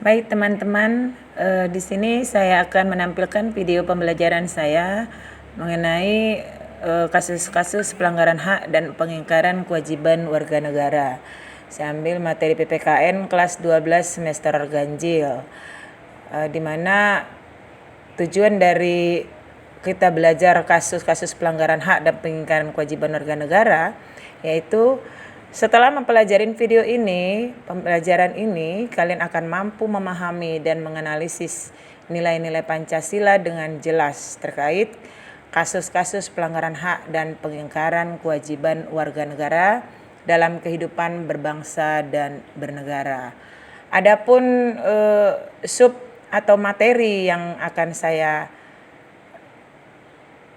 Baik teman-teman, di sini saya akan menampilkan video pembelajaran saya mengenai kasus-kasus pelanggaran hak dan pengingkaran kewajiban warga negara. Saya ambil materi PPKN kelas 12 semester ganjil, di mana tujuan dari kita belajar kasus-kasus pelanggaran hak dan pengingkaran kewajiban warga negara yaitu setelah mempelajari video ini, pembelajaran ini, kalian akan mampu memahami dan menganalisis nilai-nilai Pancasila dengan jelas terkait kasus-kasus pelanggaran hak dan pengingkaran kewajiban warga negara dalam kehidupan berbangsa dan bernegara. Adapun sub atau materi yang akan saya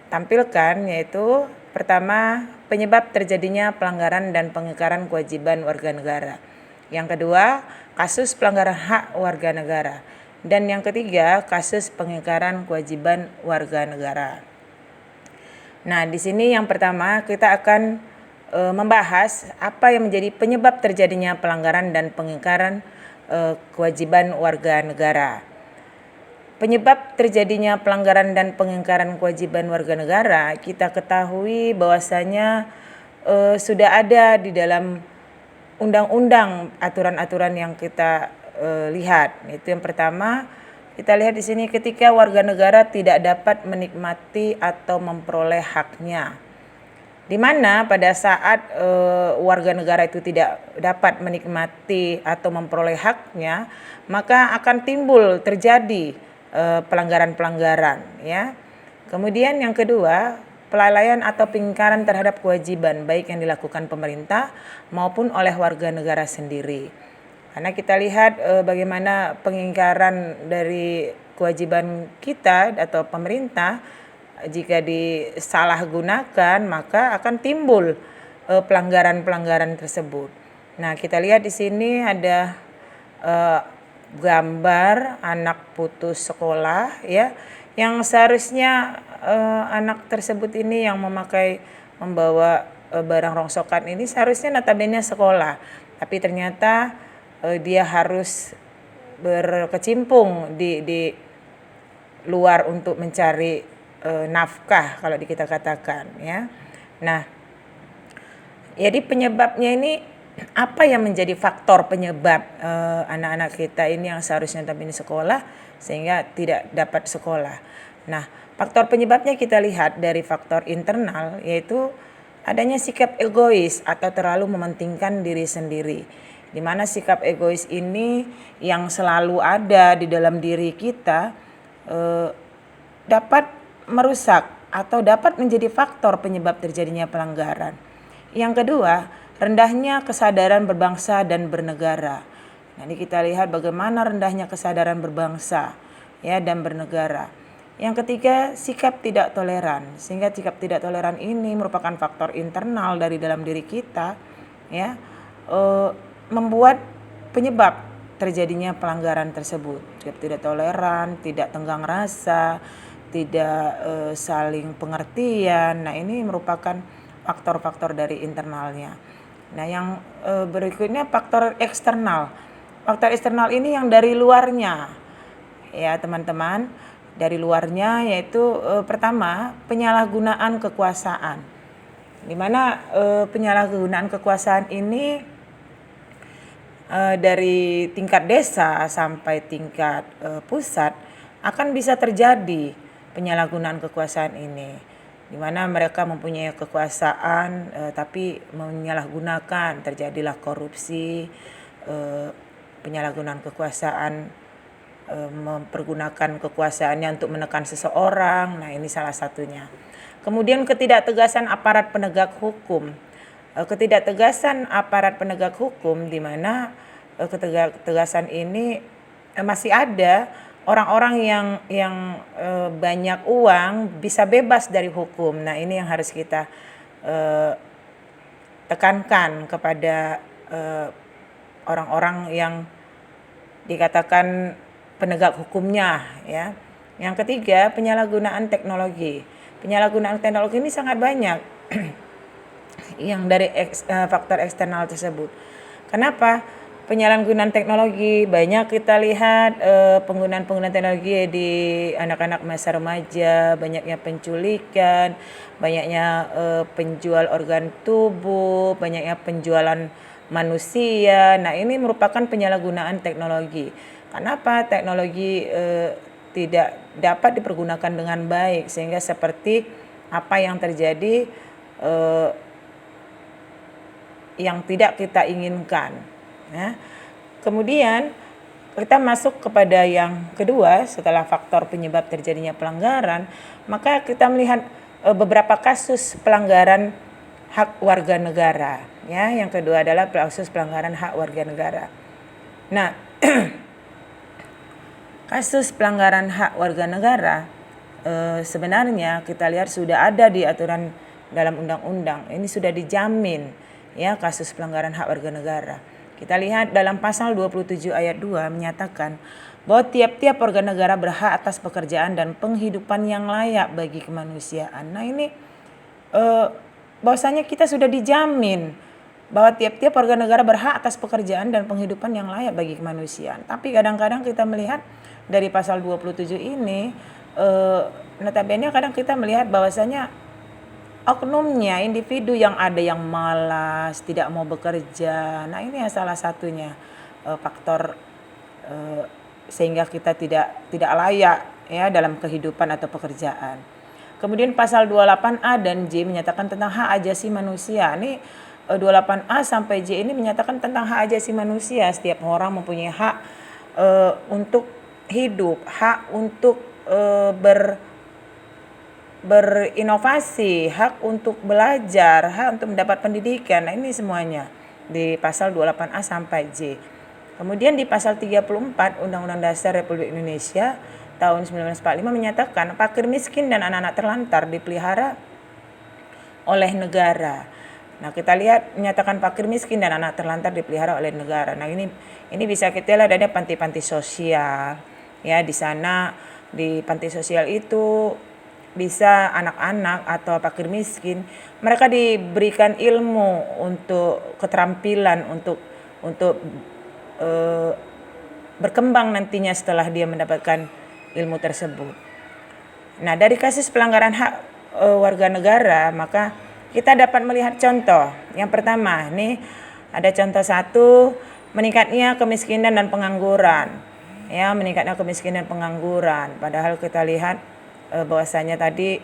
tampilkan yaitu pertama, penyebab terjadinya pelanggaran dan pengingkaran kewajiban warga negara. Yang kedua, kasus pelanggaran hak warga negara. Dan yang ketiga, kasus pengingkaran kewajiban warga negara. Nah, di sini yang pertama kita akan membahas apa yang menjadi penyebab terjadinya pelanggaran dan pengingkaran kewajiban warga negara. Penyebab terjadinya pelanggaran dan pengingkaran kewajiban warga negara, kita ketahui bahwasanya sudah ada di dalam undang-undang aturan-aturan yang kita lihat. Itu yang pertama, kita lihat di sini ketika warga negara tidak dapat menikmati atau memperoleh haknya. Di mana pada saat warga negara itu tidak dapat menikmati atau memperoleh haknya, maka akan timbul terjadi pelanggaran-pelanggaran ya. Kemudian yang kedua, pelalaian atau pengingkaran terhadap kewajiban baik yang dilakukan pemerintah maupun oleh warga negara sendiri. Karena kita lihat bagaimana pengingkaran dari kewajiban kita atau pemerintah jika disalahgunakan maka akan timbul pelanggaran-pelanggaran tersebut. Nah, kita lihat di sini ada gambar anak putus sekolah ya, yang seharusnya anak tersebut ini yang membawa barang rongsokan ini seharusnya notabene sekolah, tapi ternyata dia harus berkecimpung di luar untuk mencari nafkah kalau kita katakan ya. Nah, jadi penyebabnya ini apa yang menjadi faktor penyebab anak-anak kita ini yang seharusnya notabene sekolah sehingga tidak dapat sekolah. Nah, faktor penyebabnya kita lihat dari faktor internal yaitu adanya sikap egois atau terlalu mementingkan diri sendiri. Di mana sikap egois ini yang selalu ada di dalam diri kita dapat merusak atau dapat menjadi faktor penyebab terjadinya pelanggaran. Yang kedua, rendahnya kesadaran berbangsa dan bernegara. Nanti kita lihat bagaimana rendahnya kesadaran berbangsa ya dan bernegara. Yang ketiga, sikap tidak toleran. Sehingga sikap tidak toleran ini merupakan faktor internal dari dalam diri kita ya, membuat penyebab terjadinya pelanggaran tersebut. Sikap tidak toleran, tidak tenggang rasa, tidak saling pengertian. Nah, ini merupakan faktor-faktor dari internalnya. Nah, yang berikutnya faktor eksternal. Faktor eksternal ini yang dari luarnya ya teman-teman. Dari luarnya yaitu pertama, penyalahgunaan kekuasaan. Di mana penyalahgunaan kekuasaan ini dari tingkat desa sampai tingkat pusat akan bisa terjadi penyalahgunaan kekuasaan ini, di mana mereka mempunyai kekuasaan tapi menyalahgunakan, terjadilah korupsi, penyalahgunaan kekuasaan, mempergunakan kekuasaannya untuk menekan seseorang. Nah, ini salah satunya. Kemudian ketidaktegasan aparat penegak hukum. Ketidaktegasan aparat penegak hukum di mana ketidaktegasan ini masih ada orang-orang yang banyak uang bisa bebas dari hukum. Nah, ini yang harus kita tekankan kepada orang-orang yang dikatakan penegak hukumnya ya. Yang ketiga, penyalahgunaan teknologi. Penyalahgunaan teknologi ini sangat banyak yang dari faktor eksternal tersebut. Kenapa? penyalahgunaan teknologi, banyak kita lihat penggunaan teknologi di anak-anak masa remaja, banyaknya penculikan, banyaknya penjual organ tubuh, banyaknya penjualan manusia. Nah, ini merupakan penyalahgunaan teknologi. Kenapa teknologi tidak dapat dipergunakan dengan baik, sehingga seperti apa yang terjadi yang tidak kita inginkan. Ya. Kemudian kita masuk kepada yang kedua, setelah faktor penyebab terjadinya pelanggaran, maka kita melihat beberapa kasus pelanggaran hak warga negara. Ya, yang kedua adalah kasus pelanggaran hak warga negara. Nah, kasus pelanggaran hak warga negara sebenarnya kita lihat sudah ada di aturan dalam undang-undang. Ini sudah dijamin, ya, kasus pelanggaran hak warga negara. Kita lihat dalam pasal 27 ayat 2 menyatakan bahwa tiap-tiap warga negara berhak atas pekerjaan dan penghidupan yang layak bagi kemanusiaan. Nah, ini bahwasanya kita sudah dijamin bahwa tiap-tiap warga negara berhak atas pekerjaan dan penghidupan yang layak bagi kemanusiaan. Tapi kadang-kadang kita melihat dari pasal 27 ini, notabene kadang kita melihat bahwasanya oknumnya, individu yang ada yang malas, tidak mau bekerja. Nah, ini salah satunya faktor sehingga kita tidak layak, ya, dalam kehidupan atau pekerjaan. Kemudian pasal 28A dan J menyatakan tentang hak ajasi manusia. Ini 28A sampai J ini menyatakan tentang hak ajasi manusia. Setiap orang mempunyai hak untuk hidup, hak untuk berinovasi, hak untuk belajar, hak untuk mendapat pendidikan. Nah, ini semuanya di pasal 28A sampai J. Kemudian di pasal 34 Undang-Undang Dasar Republik Indonesia tahun 1945 menyatakan fakir miskin dan anak-anak terlantar dipelihara oleh negara. Nah, kita lihat menyatakan fakir miskin dan anak terlantar dipelihara oleh negara. Nah, ini bisa kita lihat ada panti-panti sosial. Ya, di sana di panti sosial itu bisa anak-anak atau fakir miskin, mereka diberikan ilmu untuk keterampilan untuk berkembang nantinya setelah dia mendapatkan ilmu tersebut. Nah, dari kasus pelanggaran hak warga negara, maka kita dapat melihat contoh. Yang pertama, nih ada contoh 1, meningkatnya kemiskinan dan pengangguran. Ya, meningkatnya kemiskinan dan pengangguran. Padahal kita lihat bahwasanya tadi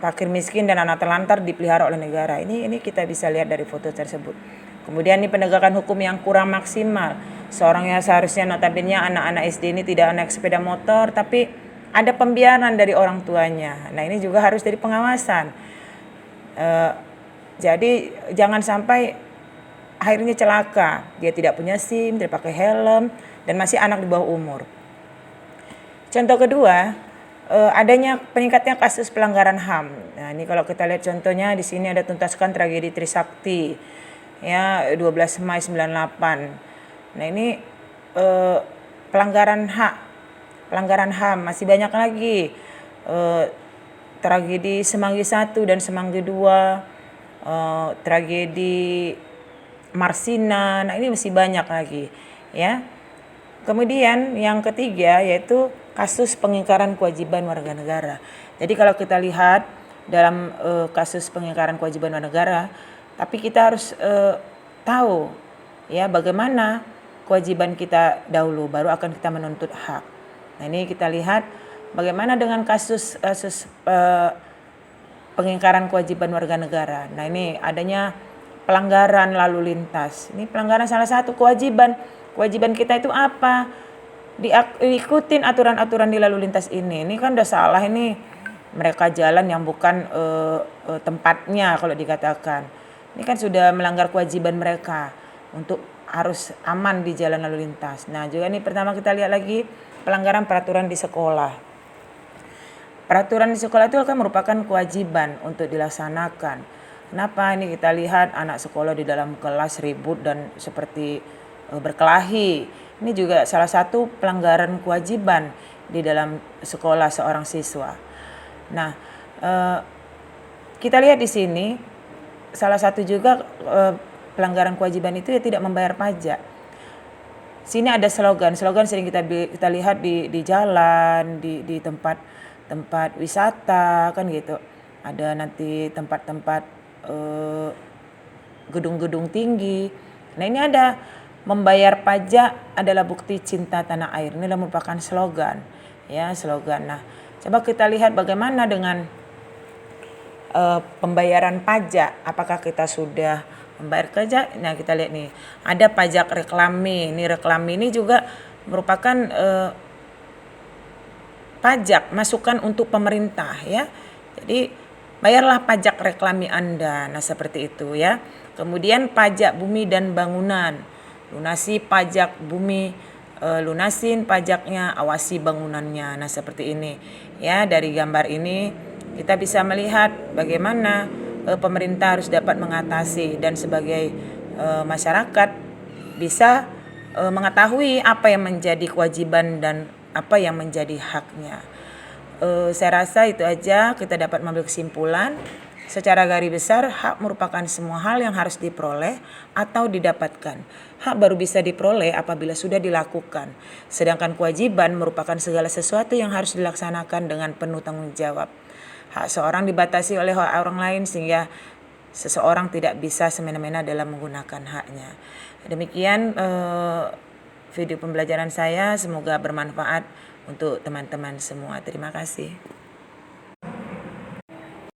fakir miskin dan anak terlantar dipelihara oleh negara. Ini kita bisa lihat dari foto tersebut. Kemudian ini penegakan hukum yang kurang maksimal. Seorang yang seharusnya notabene anak-anak SD ini tidak naik sepeda motor, tapi ada pembiaran dari orang tuanya. Nah, ini juga harus dari pengawasan. Jadi jangan sampai akhirnya celaka. Dia tidak punya SIM, tidak pakai helm, dan masih anak di bawah umur. Contoh kedua, adanya peningkatnya kasus pelanggaran HAM. Nah, ini kalau kita lihat contohnya di sini ada tuntaskan tragedi Trisakti, ya, 12 Mei 98. Nah, ini pelanggaran HAM masih banyak lagi. Tragedi Semanggi 1 dan Semanggi 2, tragedi Marsina. Nah, ini masih banyak lagi, ya. Kemudian yang ketiga yaitu kasus pengingkaran kewajiban warga negara. Jadi kalau kita lihat dalam kasus pengingkaran kewajiban warga negara, tapi kita harus tahu, ya, bagaimana kewajiban kita dahulu, baru akan kita menuntut hak. Nah, ini kita lihat bagaimana dengan kasus pengingkaran kewajiban warga negara. Nah, ini adanya pelanggaran lalu lintas. Ini pelanggaran salah satu kewajiban. Kewajiban kita itu apa? Diikutin aturan-aturan di lalu lintas ini. Ini kan udah salah ini. Mereka jalan yang bukan tempatnya kalau dikatakan. Ini kan sudah melanggar kewajiban mereka untuk harus aman di jalan lalu lintas. Nah, juga ini pertama kita lihat lagi pelanggaran peraturan di sekolah. Peraturan di sekolah itu akan merupakan kewajiban untuk dilaksanakan. Kenapa? Ini kita lihat anak sekolah di dalam kelas ribut dan seperti berkelahi. Ini juga salah satu pelanggaran kewajiban di dalam sekolah seorang siswa. Nah, kita lihat di sini salah satu juga pelanggaran kewajiban itu ya tidak membayar pajak. Sini ada slogan sering kita lihat di jalan, di tempat wisata kan gitu. Ada nanti tempat-tempat gedung-gedung tinggi. Nah ini ada membayar pajak adalah bukti cinta tanah air. Ini adalah merupakan slogan, ya slogan. Nah coba kita lihat bagaimana dengan pembayaran pajak. Apakah kita sudah membayar pajak? Nah kita lihat nih, ada pajak reklame. Reklame ini juga merupakan pajak masukan untuk pemerintah ya. Jadi bayarlah pajak reklame Anda. Nah seperti itu ya. Kemudian pajak bumi dan bangunan. Lunasi pajak bumi, lunasin pajaknya, awasi bangunannya. Nah seperti ini ya. Dari gambar ini kita bisa melihat bagaimana pemerintah harus dapat mengatasi dan sebagai masyarakat bisa mengetahui apa yang menjadi kewajiban dan apa yang menjadi haknya. Saya rasa itu aja, kita dapat mengambil kesimpulan. Secara garis besar, hak merupakan semua hal yang harus diperoleh atau didapatkan. Hak baru bisa diperoleh apabila sudah dilakukan. Sedangkan kewajiban merupakan segala sesuatu yang harus dilaksanakan dengan penuh tanggung jawab. Hak seorang dibatasi oleh hak orang lain sehingga seseorang tidak bisa semena-mena dalam menggunakan haknya. Demikian video pembelajaran saya, semoga bermanfaat untuk teman-teman semua. Terima kasih.